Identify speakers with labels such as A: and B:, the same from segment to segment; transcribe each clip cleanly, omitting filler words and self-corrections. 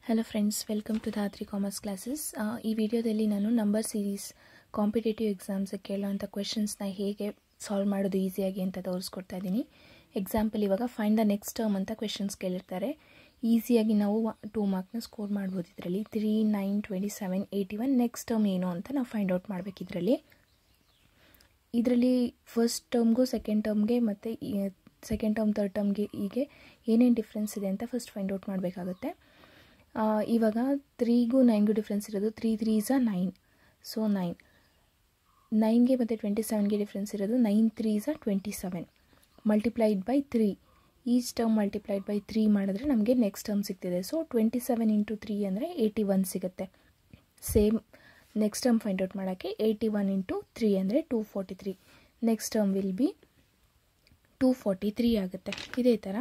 A: Hello friends, welcome to Dhatri Commerce Classes. ಈ ವಿಡಿಯೋದಲ್ಲಿ ನಾನು ನಂಬರ್ ಸೀರೀಸ್ ಕಾಂಪಿಟೇಟಿವ್ ಎಕ್ಸಾಮ್ಸ್ ಕೇಳುವಂತ ಕ್ವೆಶ್ಚನ್ಸ್ ನ ಹೇಗೆ ಸಾಲ್ವ್ ಮಾಡೋದು ಈಜಿಯಾಗಿ ಅಂತ ತೋರಿಸ್ಕೊಡ್ತಾ ಇದೀನಿ. ಎಕ್ಸಾಂಪಲ್ ಇವಾಗ ಫೈಂಡ್ ದ ನೆಕ್ಸ್ಟ್ ಟರ್ಮ್ ಅಂತ ಕ್ವೆಶ್ಚನ್ಸ್ ಕೇಳಿರ್ತಾರೆ. ಈಜಿಯಾಗಿ ನಾವು 2 ಮಾರ್ಕ್ ನ ಸ್ಕೋರ್ ಮಾಡಬಹುದು. ಇದರಲ್ಲಿ 3 9 27 81 ನೆಕ್ಸ್ಟ್ ಟರ್ಮ್ ಏನು ಅಂತ ನಾವು ಫೈಂಡ್ ಔಟ್ ಮಾಡಬೇಕು. ಇದರಲ್ಲಿ ಫಸ್ಟ್ ಟರ್ಮ್ಗೂ ಸೆಕೆಂಡ್ ಟರ್ಮ್ಗೆ ಮತ್ತೆ ಸೆಕೆಂಡ್ ಟರ್ಮ್ ಥರ್ಡ್ ಟರ್ಮ್ಗೆ ಹೀಗೆ ಏನೇನು ಡಿಫರೆನ್ಸ್ ಇದೆ ಅಂತ ಫಸ್ಟ್ ಫೈಂಡ್ ಔಟ್ ಮಾಡಬೇಕಾಗುತ್ತೆ. ಇವಾಗ 3ಗೂ 9ಗೂ ಡಿಫ್ರೆನ್ಸ್ ಇರೋದು 3 3s are 9. ಸೊ 9ಗೆ ಮತ್ತು 27ಗೆ ಡಿಫ್ರೆನ್ಸ್ ಇರೋದು 9 3s are 27 multiplied by 3. Each term multiplied by 3 ಮಾಡಿದ್ರೆ ನಮಗೆ ನೆಕ್ಸ್ಟ್ ಟರ್ಮ್ ಸಿಗ್ತಿದೆ. ಸೊ 27 ಇಂಟು 3 ಅಂದರೆ 81 ಸಿಗುತ್ತೆ. Same next term find out ಮಾಡೋಕ್ಕೆ 81 ಇಂಟು 3 ಅಂದರೆ 243. ನೆಕ್ಸ್ಟ್ ಟರ್ಮ್ ವಿಲ್ ಬಿ 243 ಆಗುತ್ತೆ. ಇದೇ ಥರ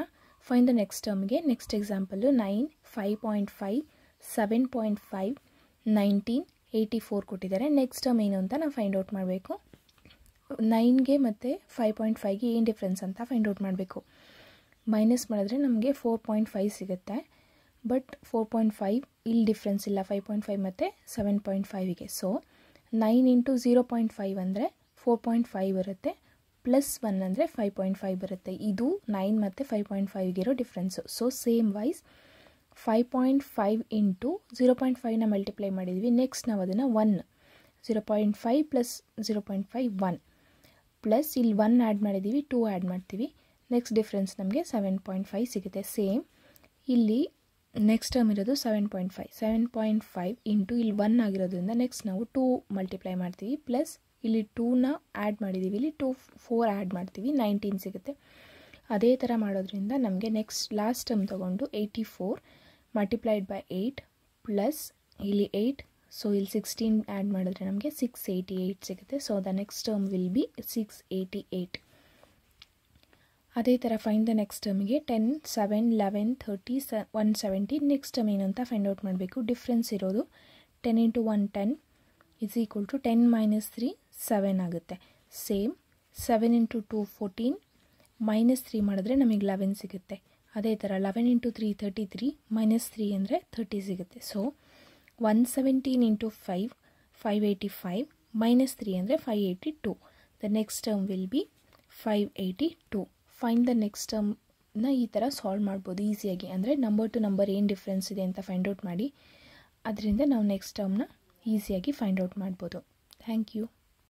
A: ಫೈಂಡ್ ದ ನೆಕ್ಸ್ಟ್ ಟರ್ಮ್ಗೆ ನೆಕ್ಸ್ಟ್ ಎಕ್ಸಾಂಪಲ್ಲು 9 5.5 7.5 19 84 ಕೊಟ್ಟಿದ್ದಾರೆ. ನೆಕ್ಸ್ಟ್ ಟರ್ಮ್ ಏನು ಅಂತ ನಾವು ಫೈಂಡ್ ಔಟ್ ಮಾಡಬೇಕು. 9ಗೆ ಮತ್ತು 5.5ಗೆ ಏನು ಡಿಫ್ರೆನ್ಸ್ ಅಂತ ಫೈಂಡ್ ಔಟ್ ಮಾಡಬೇಕು. ಮೈನಸ್ ಮಾಡಿದ್ರೆ ನಮಗೆ 4.5 ಸಿಗುತ್ತೆ. ಬಟ್ 4.5 ಇಲ್ಲಿ ಡಿಫ್ರೆನ್ಸ್ ಇಲ್ಲ 5.5 ಮತ್ತು 7.5ಗೆ. ಸೊ 9 ಇಂಟು 0.5 ಅಂದರೆ 4.5 ಬರುತ್ತೆ. ಪ್ಲಸ್ 1 ಅಂದರೆ 5.5 ಬರುತ್ತೆ. ಇದು 9 ಮತ್ತು 5.5ಗಿರೋ difference. So same wise 5.5 into 0.5ನ ಮಲ್ಟಿಪ್ಲೈ ಮಾಡಿದ್ವಿ. ನೆಕ್ಸ್ಟ್ ನಾವು ಅದನ್ನು 1 0.5 ಪ್ಲಸ್ 0.5 1 ಪ್ಲಸ್ ಇಲ್ಲಿ 1 ಆ್ಯಡ್ ಮಾಡಿದ್ದೀವಿ 2 ಆ್ಯಡ್ ಮಾಡ್ತೀವಿ. ನೆಕ್ಸ್ಟ್ ಡಿಫ್ರೆನ್ಸ್ ನಮಗೆ 7.5 ಸಿಗುತ್ತೆ. ಸೇಮ್ ಇಲ್ಲಿ ನೆಕ್ಸ್ಟ್ ಟರ್ಮ್ ಇರೋದು 7.5 ಇಂಟು ಇಲ್ಲಿ 1 ಆಗಿರೋದ್ರಿಂದ ನೆಕ್ಸ್ಟ್ ನಾವು 2 ಮಲ್ಟಿಪ್ಲೈ ಮಾಡ್ತೀವಿ. ಪ್ಲಸ್ ಇಲ್ಲಿ 2ನ ಆ್ಯಡ್ ಮಾಡಿದ್ದೀವಿ, ಇಲ್ಲಿ 4 ಆ್ಯಡ್ ಮಾಡ್ತೀವಿ, 19 ಸಿಗುತ್ತೆ. ಅದೇ ಥರ ಮಾಡೋದ್ರಿಂದ ನಮಗೆ ನೆಕ್ಸ್ಟ್ ಲಾಸ್ಟ್ ಟರ್ಮ್ ತೊಗೊಂಡು 84 ಮಲ್ಟಿಪ್ಲೈಡ್ ಬೈ 8 ಪ್ಲಸ್ ಇಲ್ಲಿ 8. ಸೊ ಇಲ್ಲಿ 16 ಆ್ಯಡ್ ಮಾಡಿದ್ರೆ ನಮಗೆ 688 ಸಿಗುತ್ತೆ. So the next term will be 688. ಅದೇ ಥರ ಫೈಂಡ್ ದ ನೆಕ್ಸ್ಟ್ ಟರ್ಮಿಗೆ 10 7 11 30 170 ನೆಕ್ಸ್ಟ್ ಟರ್ಮ್ ಏನು ಅಂತ ಫೈಂಡ್ ಔಟ್ ಮಾಡಬೇಕು. ಡಿಫ್ರೆನ್ಸ್ ಇರೋದು 10 into 1 10 is equal to 10 minus 3 7 ಆಗುತ್ತೆ. ಸೇಮ್ 7 ಇಂಟು 2 14 ಮೈನಸ್ 3 ಮಾಡಿದ್ರೆ ನಮಗೆ 11 ಸಿಗುತ್ತೆ. ಅದೇ ಥರ 11 ಇಂಟು 3 33 ಮೈನಸ್ 3 ಅಂದರೆ 30 ಸಿಗುತ್ತೆ. ಸೊ 117 ಇಂಟು 5 585 ಮೈನಸ್ 3 ಅಂದರೆ 582. The next term will be 582. Find the next ಟರ್ಮ್ನ ಈ ಥರ ಸಾಲ್ವ್ ಮಾಡ್ಬೋದು ಈಸಿಯಾಗಿ. ಅಂದರೆ ನಂಬರ್ ಟು ನಂಬರ್ ಏನು ಡಿಫ್ರೆನ್ಸ್ ಇದೆ ಅಂತ ಫೈಂಡ್ ಔಟ್ ಮಾಡಿ ಅದರಿಂದ ನಾವು ನೆಕ್ಸ್ಟ್ ಟರ್ಮ್ನ ಈಸಿಯಾಗಿ ಫೈಂಡ್ ಔಟ್ ಮಾಡ್ಬೋದು. Thank you.